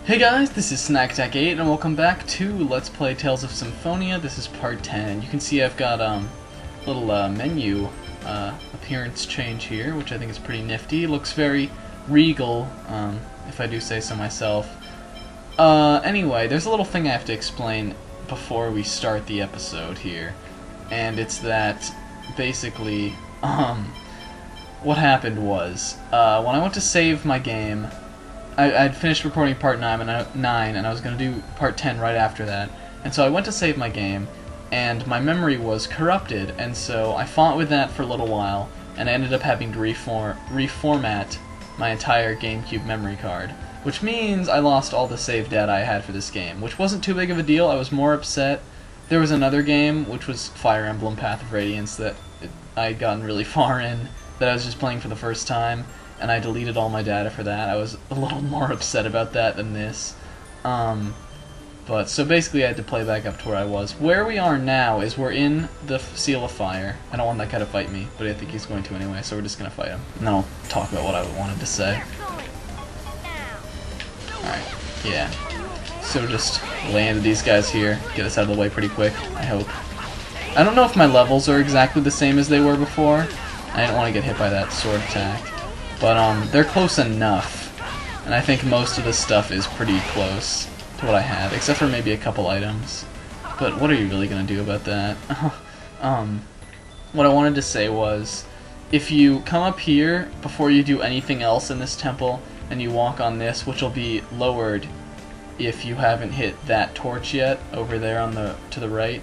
Hey guys, this is Ktaking, and welcome back to Let's Play Tales of Symphonia. This is part 10. You can see I've got little menu appearance change here, which I think is pretty nifty. It looks very regal, if I do say so myself. Anyway, there's a little thing I have to explain before we start the episode here, and it's that basically what happened was when I went to save my game, I'd finished recording part 9 and I was going to do part 10 right after that. And so I went to save my game, and my memory was corrupted, and so I fought with that for a little while, and I ended up having to reformat my entire GameCube memory card. Which means I lost all the save data I had for this game, which wasn't too big of a deal. I was more upset. There was another game, which was Fire Emblem Path of Radiance, that I had gotten really far in, that I was just playing for the first time, and I deleted all my data for that. I was a little more upset about that than this. But so basically I had to play back up to where I was. Where we are now is we're in the Seal of Fire. I don't want that guy to fight me, but I think he's going to anyway, so we're just going to fight him. And then I'll talk about what I wanted to say. Alright, yeah. So just land these guys here, get us out of the way pretty quick, I hope. I don't know if my levels are exactly the same as they were before. I didn't want to get hit by that sword attack. But they're close enough, and I think most of the stuff is pretty close to what I had, except for maybe a couple items. But what are you really going to do about that? What I wanted to say was, if you come up here before you do anything else in this temple, and you walk on this, which will be lowered if you haven't hit that torch yet, over there on to the right,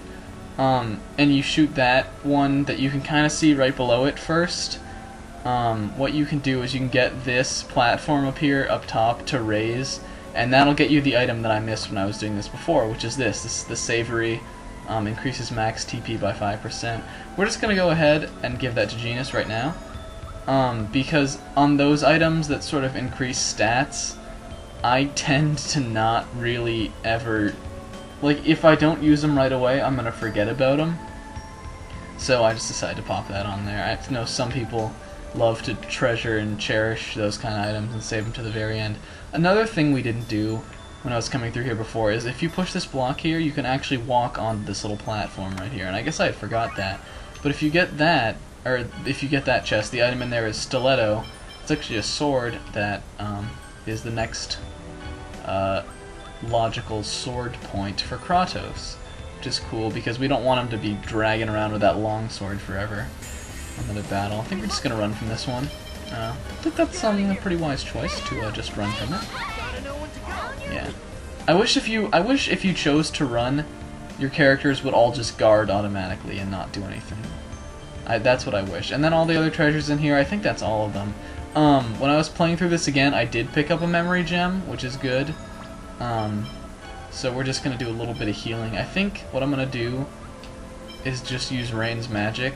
and you shoot that one that you can kind of see right below it first, what you can do is you can get this platform up here, up top, to raise, and that'll get you the item that I missed when I was doing this before, which is this. This is the Savory, increases max TP by 5%. We're just going to go ahead and give that to Genus right now, because on those items that sort of increase stats, I tend to not really ever, like, if I don't use them right away, I'm going to forget about them. So I just decided to pop that on there. I know some people love to treasure and cherish those kind of items and save them to the very end. Another thing we didn't do when I was coming through here before is if you push this block here, you can actually walk on this little platform right here, and I guess I had forgot that. But if you get that, or if you get that chest, the item in there is Stiletto. It's actually a sword that is the next logical sword point for Kratos, which is cool because we don't want him to be dragging around with that long sword forever. Another battle. I think we're just gonna run from this one. I think that's a pretty wise choice to just run from it. Yeah. I wish if you chose to run, your characters would all just guard automatically and not do anything. That's what I wish. And then all the other treasures in here, I think that's all of them. When I was playing through this again, I did pick up a memory gem, which is good. So we're just gonna do a little bit of healing. I think what I'm gonna do is just use Raine's magic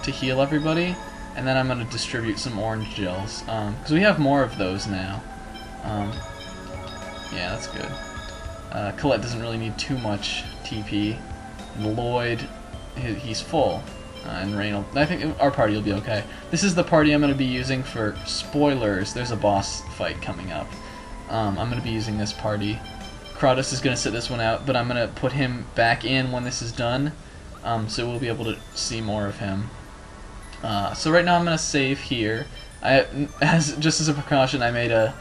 to heal everybody, and then I'm going to distribute some orange gels, because we have more of those now. Yeah, that's good. Colette doesn't really need too much TP. And Lloyd, he's full. And Raine, I think our party will be okay. This is the party I'm going to be using for spoilers. There's a boss fight coming up. I'm going to be using this party. Kratos is going to sit this one out, but I'm going to put him back in when this is done, so we'll be able to see more of him. So right now I'm going to save here. Just as a precaution, I made a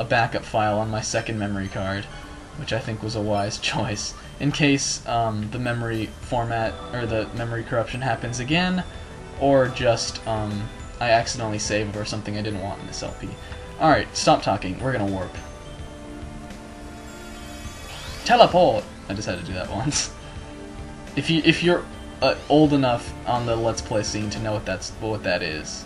backup file on my second memory card, which I think was a wise choice, in case the memory format, or the memory corruption happens again, or just I accidentally saved or something I didn't want in this LP. Alright, stop talking. We're going to warp. Teleport! I just had to do that once. If you're old enough on the Let's Play scene to know what that is.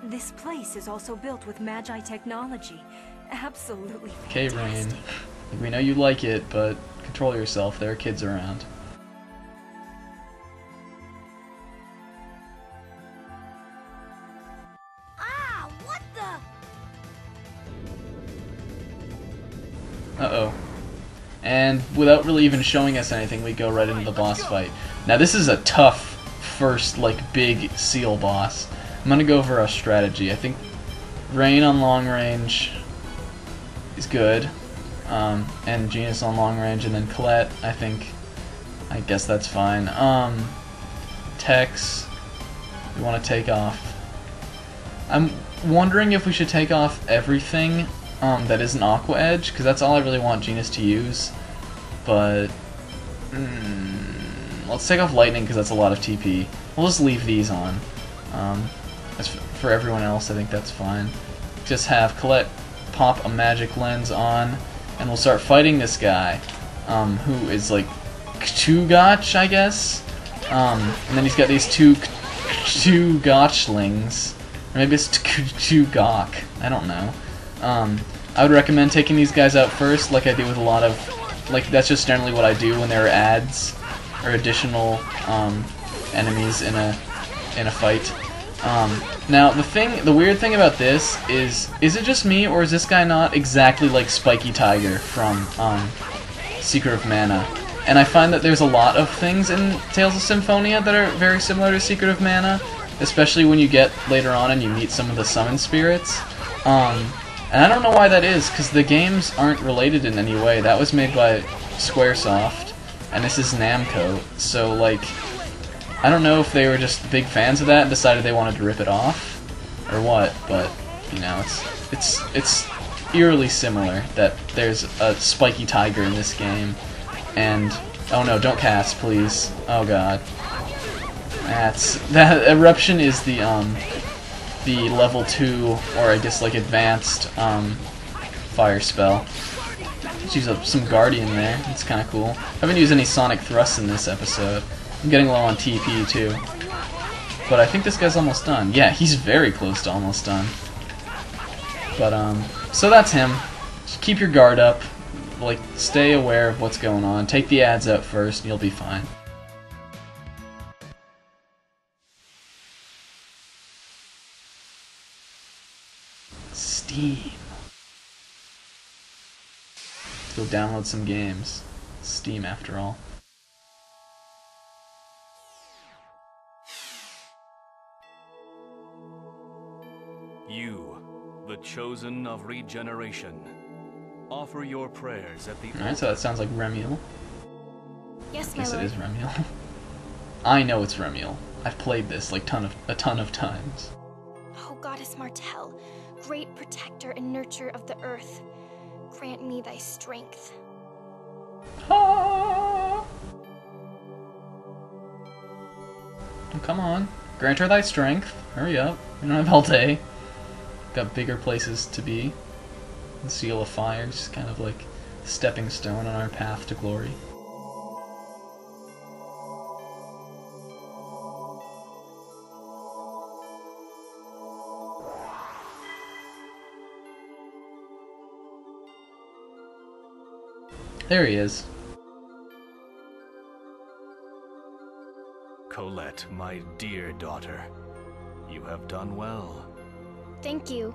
This place is also built with Magi technology. Absolutely fantastic. Okay, Raine. We know you like it, but control yourself. There are kids around. Ah, what the? Uh-oh. And without really even showing us anything, we go right into the boss fight. Now this is a tough first, like, big seal boss. I'm gonna go over a strategy. I think Raine on long range is good, and Genus on long range, and then Colette, I guess that's fine. Tex, we want to take off. I'm wondering if we should take off everything that isn't Aqua Edge, because that's all I really want Genus to use. But let's take off Lightning, because that's a lot of TP. We'll just leave these on. As for everyone else, I think that's fine. Just have Colette pop a magic lens on, and we'll start fighting this guy, who is like Ktugach, I guess. And then he's got these two Ktugachlings. Or maybe it's Ktugach. I don't know. I would recommend taking these guys out first, like I do with a lot of... Like, that's just generally what I do when there are adds or additional enemies in a fight. Now, the weird thing about this is it just me, or is this guy not exactly like Spiky Tiger from Secret of Mana? And I find that there's a lot of things in Tales of Symphonia that are very similar to Secret of Mana, especially when you get later on and you meet some of the summon spirits. And I don't know why that is, because the games aren't related in any way. That was made by Squaresoft, and this is Namco, so like, I don't know if they were just big fans of that and decided they wanted to rip it off, or what, but, you know, it's eerily similar that there's a Spiky Tiger in this game, and, oh no, don't cast, please, oh god. That Eruption is the level 2, or I guess like advanced, fire spell. Let's use up some Guardian there, it's kinda cool. I haven't used any Sonic Thrusts in this episode. I'm getting low on TP too. But I think this guy's almost done. Yeah, he's very close to almost done. But, so that's him. Just keep your guard up. Like, stay aware of what's going on. Take the ads out first, and you'll be fine. Steam. Let's go download some games. Steam, after all. You, the chosen of regeneration, offer your prayers at the... Alright, so that sounds like Remiel. Yes, my Yes, lord. it is Remiel. I know it's Remiel. I've played this like a ton of times. O goddess Martel, great protector and nurturer of the earth, grant me thy strength. Ah! Oh, come on. Grant her thy strength. Hurry up. We don't have all day. Got bigger places to be. The Seal of Fire is kind of like a stepping stone on our path to glory. There he is. Colette, my dear daughter, you have done well. Thank you,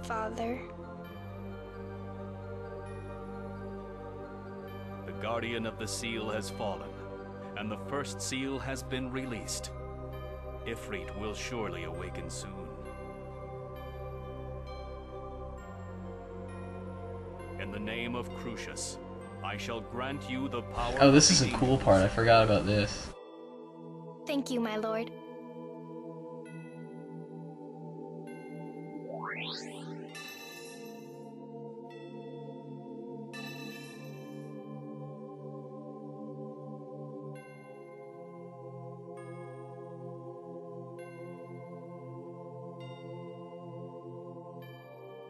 Father. The Guardian of the Seal has fallen, and the first seal has been released. Ifrit will surely awaken soon. In the name of Crucius, I shall grant you the power... Oh, this is a cool part. I forgot about this. Thank you, my lord.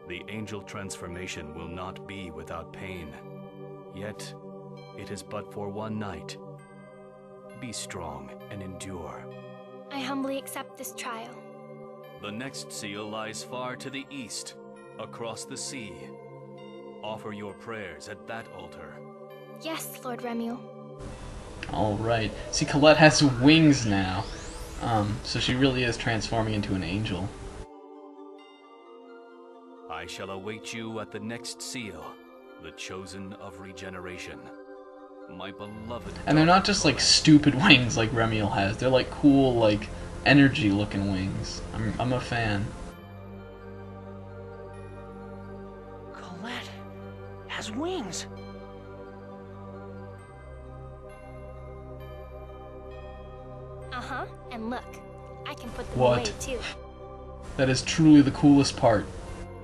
The angel transformation will not be without pain. Yet, it is but for one night. Be strong and endure. I humbly accept this trial. The next seal lies far to the east, across the sea. Offer your prayers at that altar. Yes, Lord Remiel. Alright. See, Colette has wings now. So she really is transforming into an angel. I shall await you at the next seal, the chosen of regeneration. My beloved... And they're not just like stupid wings like Remiel has. They're like cool, like energy-looking wings. I'm a fan. Colette has wings. Uh-huh, and look, I can put them What? away too. That is truly the coolest part.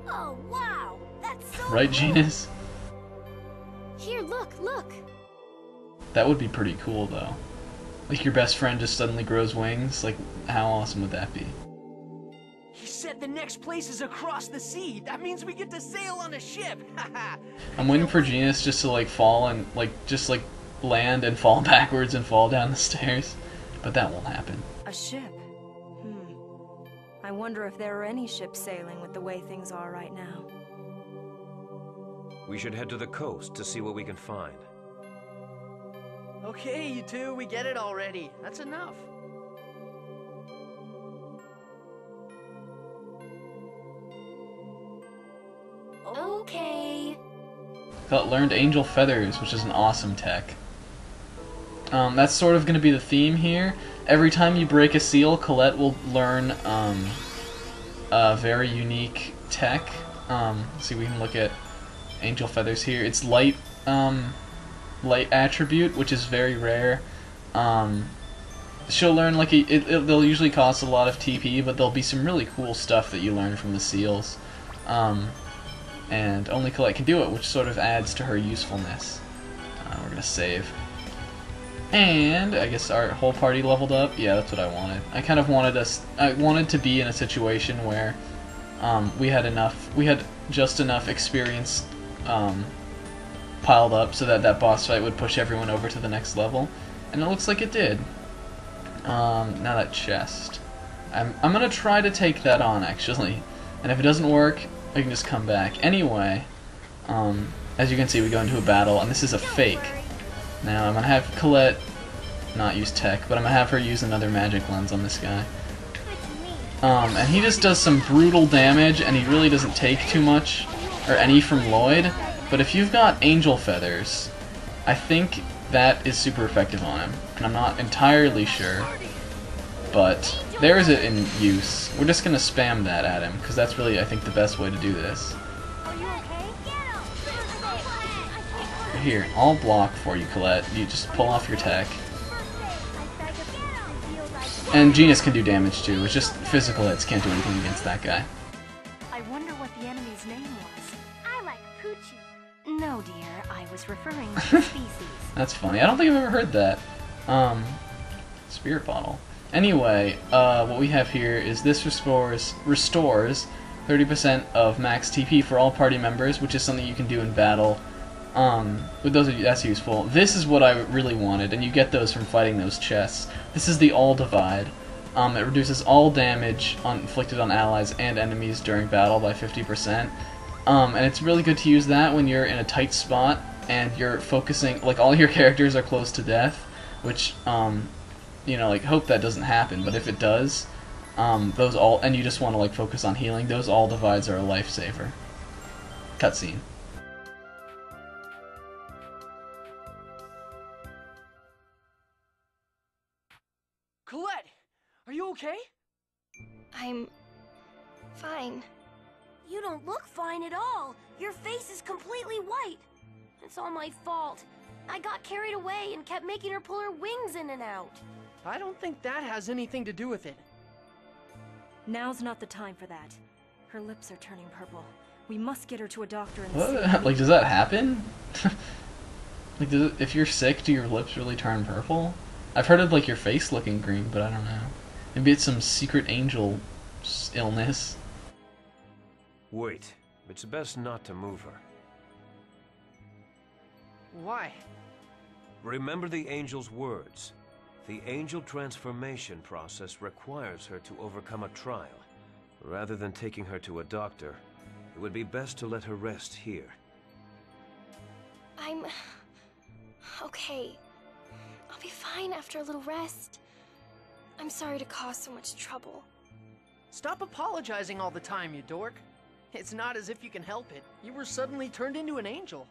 Oh, wow! That's so Right, cool. Genus? Here, look, look. That would be pretty cool, though. Like, your best friend just suddenly grows wings? Like, how awesome would that be? He said the next place is across the sea. That means we get to sail on a ship. I'm waiting for Genus just to, like, fall and, like, just, like, land and fall backwards and fall down the stairs. But that won't happen. A ship? I wonder if there are any ships sailing with the way things are right now. We should head to the coast to see what we can find. Okay, you two, we get it already. That's enough. Okay. Learned angel feathers, which is an awesome tech. That's sort of going to be the theme here. Every time you break a seal, Colette will learn a very unique tech. See, we can look at angel feathers here. It's light attribute, which is very rare. She'll learn like they'll usually cost a lot of TP, but there'll be some really cool stuff that you learn from the seals. And only Colette can do it, which sort of adds to her usefulness. We're gonna save. And I guess our whole party leveled up. Yeah, that's what I wanted. I kind of wanted us. I wanted to be in a situation where we had just enough experience piled up so that that boss fight would push everyone over to the next level, and it looks like it did. Now that chest, I'm gonna try to take that on actually, and if it doesn't work, I can just come back. Anyway, as you can see, we go into a battle, and this is a fake. Now I'm gonna have Colette not use tech, but I'm gonna have her use another magic lens on this guy. And he just does some brutal damage, and he really doesn't take too much, or any from Lloyd. But if you've got angel feathers, I think that is super effective on him. And I'm not entirely sure, but there is it in use. We're just gonna spam that at him, because that's really, I think, the best way to do this. Here, I'll block for you, Colette. You just pull off your tech. And Genus can do damage too. It's just physical hits can't do anything against that guy. I wonder what the enemy's name was. I like Poochie. No, dear, I was referring to the species. That's funny. I don't think I've ever heard that. Spirit bottle. Anyway, what we have here is this restores 30% of max TP for all party members, which is something you can do in battle. With those of you, that's useful. This is what I really wanted, and you get those from fighting those chests. This is the All Divide. It reduces all damage inflicted on allies and enemies during battle by 50%. And it's really good to use that when you're in a tight spot and you're focusing, like all your characters are close to death, which, you know, like hope that doesn't happen, but if it does, those all, and you just want to like focus on healing, those All Divides are a lifesaver. Cutscene. Colette, are you okay? I'm fine. You don't look fine at all. Your face is completely white. It's all my fault. I got carried away and kept making her pull her wings in and out. I don't think that has anything to do with it. Now's not the time for that. Her lips are turning purple. We must get her to a doctor in the What? city. Like, does that happen? Like, if you're sick, do your lips really turn purple? I've heard of like your face looking green, but I don't know. Maybe it's some secret angel illness. Wait, it's best not to move her. Why? Remember the angel's words. The angel transformation process requires her to overcome a trial. Rather than taking her to a doctor, it would be best to let her rest here. I'm okay. I'll be fine after a little rest. I'm sorry to cause so much trouble. Stop apologizing all the time, you dork. It's not as if you can help it. You were suddenly turned into an angel.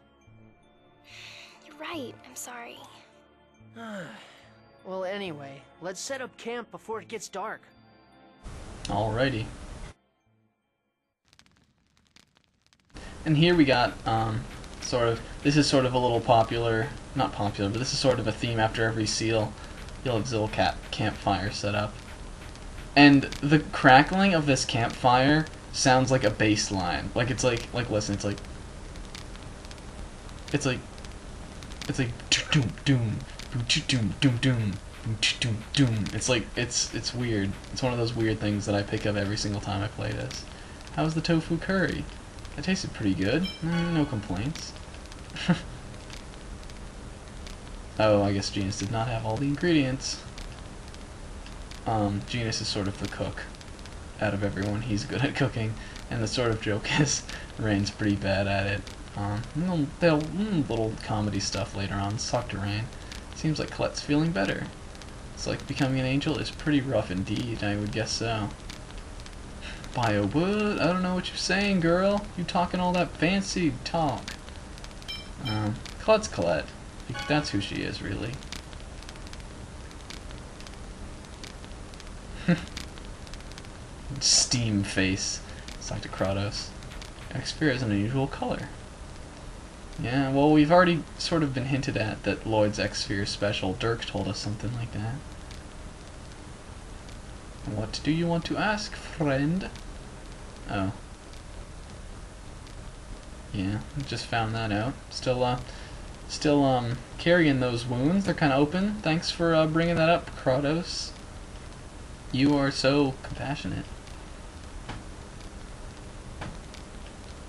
You're right, I'm sorry. Well, anyway, let's set up camp before it gets dark. Alrighty. And here we got, this is sort of a little popular, not popular, but this is sort of a theme after every seal. You'll have little campfire set up. And the crackling of this campfire sounds like a bass line. Like, it's like listen, it's like doom doom doom doom doom doom doom. It's like, it's weird. It's one of those weird things that I pick up every single time I play this. How's the tofu curry? It tasted pretty good. No complaints. Oh, I guess Genus did not have all the ingredients. Genus is sort of the cook out of everyone. He's good at cooking, and the sort of joke is Raine's pretty bad at it. Little comedy stuff later on. Let's talk to Raine. Seems like Colette's feeling better. It's like becoming an angel is pretty rough indeed, I would guess so. Bio what? I don't know what you're saying, girl. You talking all that fancy talk. Colette's Colette. That's who she is, really. Steam face. Let's talk to Kratos. X-Sphere is an unusual color. Yeah, well, we've already sort of been hinted at that Lloyd's X-Sphere is special. Dirk told us something like that. What do you want to ask, friend? Oh. Yeah, just found that out. Still carrying those wounds. They're kind of open. Thanks for bringing that up, Kratos. You are so compassionate.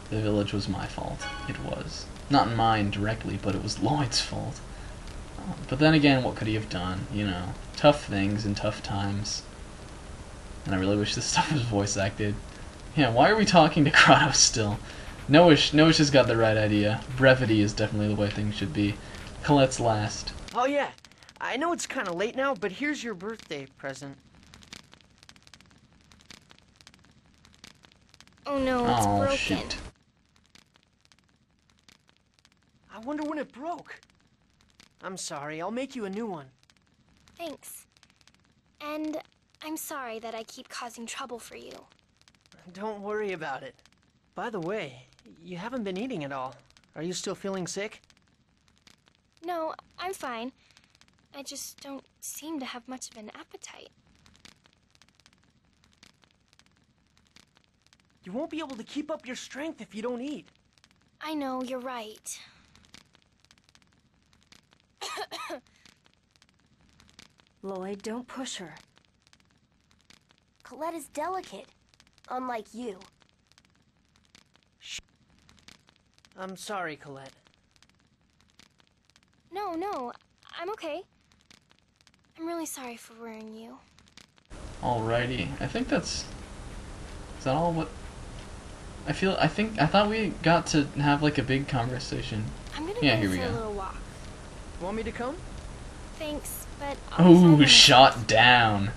The village was my fault. It was. Not mine directly, but it was Lloyd's fault. But then again, what could he have done? You know, tough things in tough times. And I really wish this stuff was voice acted. Yeah, why are we talking to Kratos still? Noish has got the right idea. Brevity is definitely the way things should be. Colette's last. Oh yeah, I know it's kind of late now, but here's your birthday present. Oh no, it's broken. Shoot. I wonder when it broke. I'm sorry, I'll make you a new one. Thanks. And I'm sorry that I keep causing trouble for you. Don't worry about it. By the way, you haven't been eating at all. Are you still feeling sick? No, I'm fine. I just don't seem to have much of an appetite. You won't be able to keep up your strength if you don't eat. I know, you're right. Lloyd, don't push her. Colette is delicate, unlike you. I'm sorry, Colette. No, I'm okay. I'm really sorry for worrying you. Alrighty. I think that's... Is that all what... I thought we got to have like a big conversation. I'm gonna Yeah, go here we for a go. little walk. Want me to come? Thanks, but I'll be fine Ooh, when I- shot down.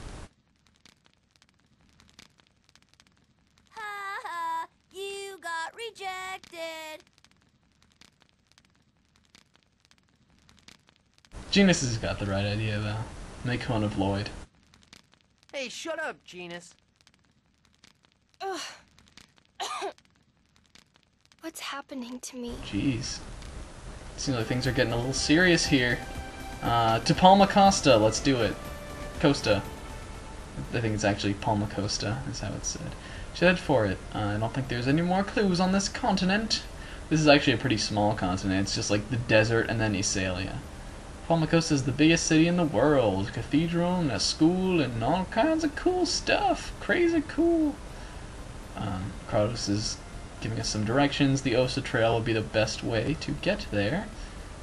Ha ha! You got rejected. Genus has got the right idea though. Make fun of Lloyd. Hey, shut up, Genus. Ugh. What's happening to me? Jeez. Seems like things are getting a little serious here. To Palma Costa, let's do it. Costa. I think it's actually Palma Costa, is how it's said. Should head for it. I don't think there's any more clues on this continent. This is actually a pretty small continent. It's just like the desert and then Iselia. Palma Costa is the biggest city in the world. Cathedral and a school and all kinds of cool stuff. Crazy cool. Kratos is giving us some directions. The Osa Trail would be the best way to get there.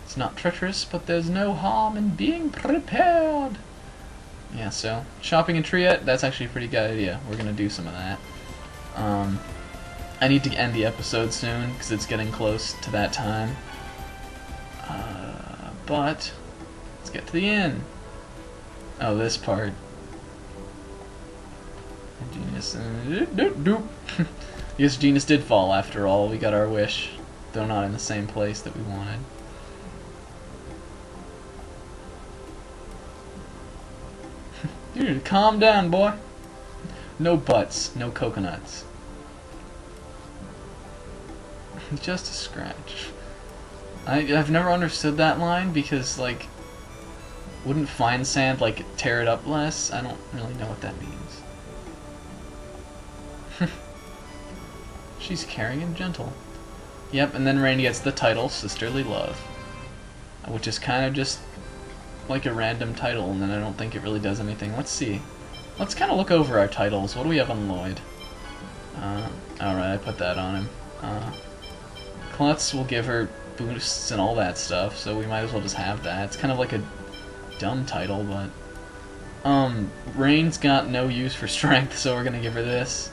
It's not treacherous, but there's no harm in being prepared. Yeah, so shopping in Triet, that's actually a pretty good idea. We're gonna do some of that. I need to end the episode soon because it's getting close to that time. But let's get to the inn. Oh, this part. Genus. Yes, Genus did fall after all. We got our wish, though not in the same place that we wanted. You need to calm down, boy. No butts, no coconuts. Just a scratch. I've never understood that line because, like, wouldn't fine sand, like, tear it up less? I don't really know what that means. She's caring and gentle. Yep, and then Raine gets the title, Sisterly Love. Which is kind of just like a random title, and then I don't think it really does anything. Let's see. Let's kind of look over our titles. What do we have on Lloyd? Alright, I put that on him. Colette's will give her boosts and all that stuff, so we might as well just have that. It's kind of like a dumb title, but... Raine's got no use for strength, so we're gonna give her this.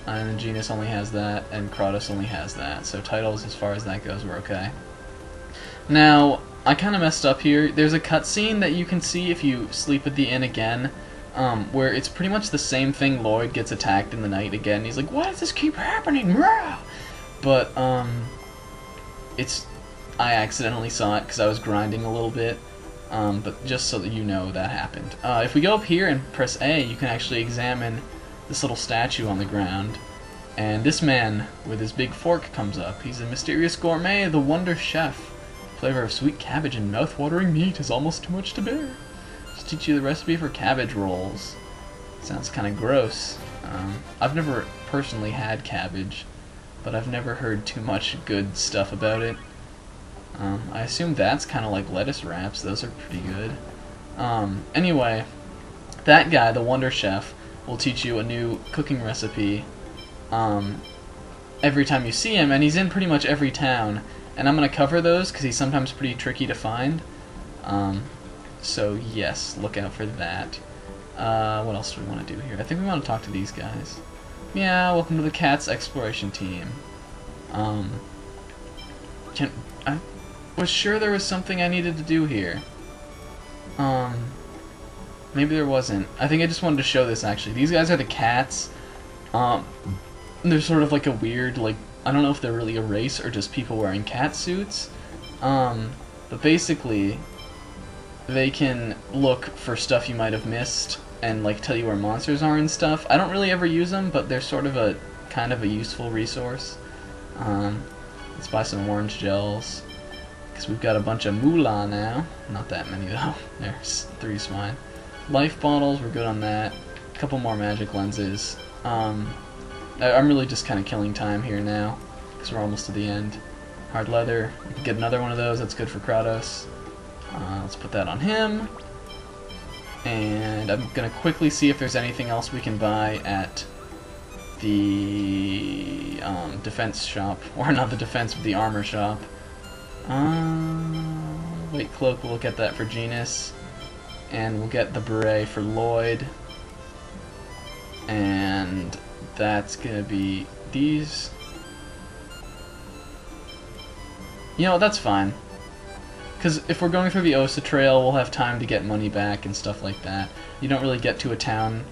And then Genis only has that, and Kratos only has that. So titles, as far as that goes, we're okay. Now, I kind of messed up here. There's a cutscene that you can see if you sleep at the inn again, where it's pretty much the same thing. Lloyd gets attacked in the night again. He's like, why does this keep happening? But, I accidentally saw it because I was grinding a little bit, but just so that you know that happened. If we go up here and press A, you can actually examine this little statue on the ground, and this man with his big fork comes up. He's a mysterious gourmet, the Wonder Chef. Flavor of sweet cabbage and mouth-watering meat is almost too much to bear. Just teach you the recipe for cabbage rolls. Sounds kind of gross. I've never personally had cabbage, but I've never heard too much good stuff about it. I assume that's kind of like lettuce wraps. Those are pretty good. Anyway, that guy, the Wonder Chef, will teach you a new cooking recipe every time you see him, and he's in pretty much every town. And I'm going to cover those because he's sometimes pretty tricky to find. So yes, look out for that. What else do we want to do here? I think we want to talk to these guys. Yeah, welcome to the Cat's exploration team. I was sure there was something I needed to do here. Maybe there wasn't. I think I just wanted to show this, actually. These guys are the cats. They're sort of like a weird, like, I don't know if they're really a race or just people wearing cat suits. But basically, they can look for stuff you might have missed and, like, tell you where monsters are and stuff. I don't really ever use them, but they're sort of a, kind of a useful resource. Let's buy some orange gels, because we've got a bunch of moolah now. Not that many, though. There's 3 fine. Life bottles, we're good on that. A couple more magic lenses. I'm really just kind of killing time here now, because we're almost to the end. Hard leather, we can get another one of those, that's good for Kratos. Let's put that on him. And I'm going to quickly see if there's anything else we can buy at the defense shop. Or not the defense, but the armor shop. White cloak, we'll get that for Genis. And we'll get the beret for Lloyd. And that's gonna be these. You know, that's fine. Because if we're going through the Osa Trail, we'll have time to get money back and stuff like that. You don't really get to a town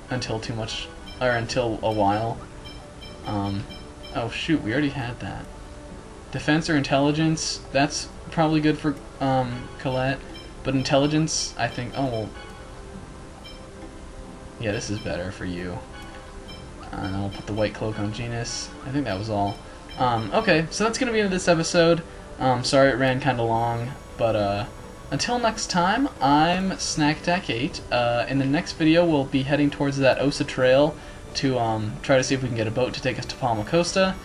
until until a while. Oh shoot, we already had that. Defense or intelligence, that's probably good for Colette. But intelligence, I think, oh well, yeah, this is better for you. And then we'll put the white cloak on Genis. I think that was all. Okay, so that's gonna be the end of this episode. Sorry it ran kinda long, but until next time, I'm Ktaking. In the next video, we'll be heading towards that Osa Trail to try to see if we can get a boat to take us to Palma Costa.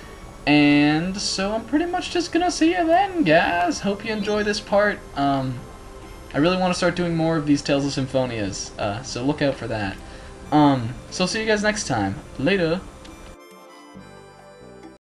And so I'm pretty much just gonna see you then, guys. Hope you enjoy this part. I really want to start doing more of these Tales of Symphonias, so look out for that. So see you guys next time. Later!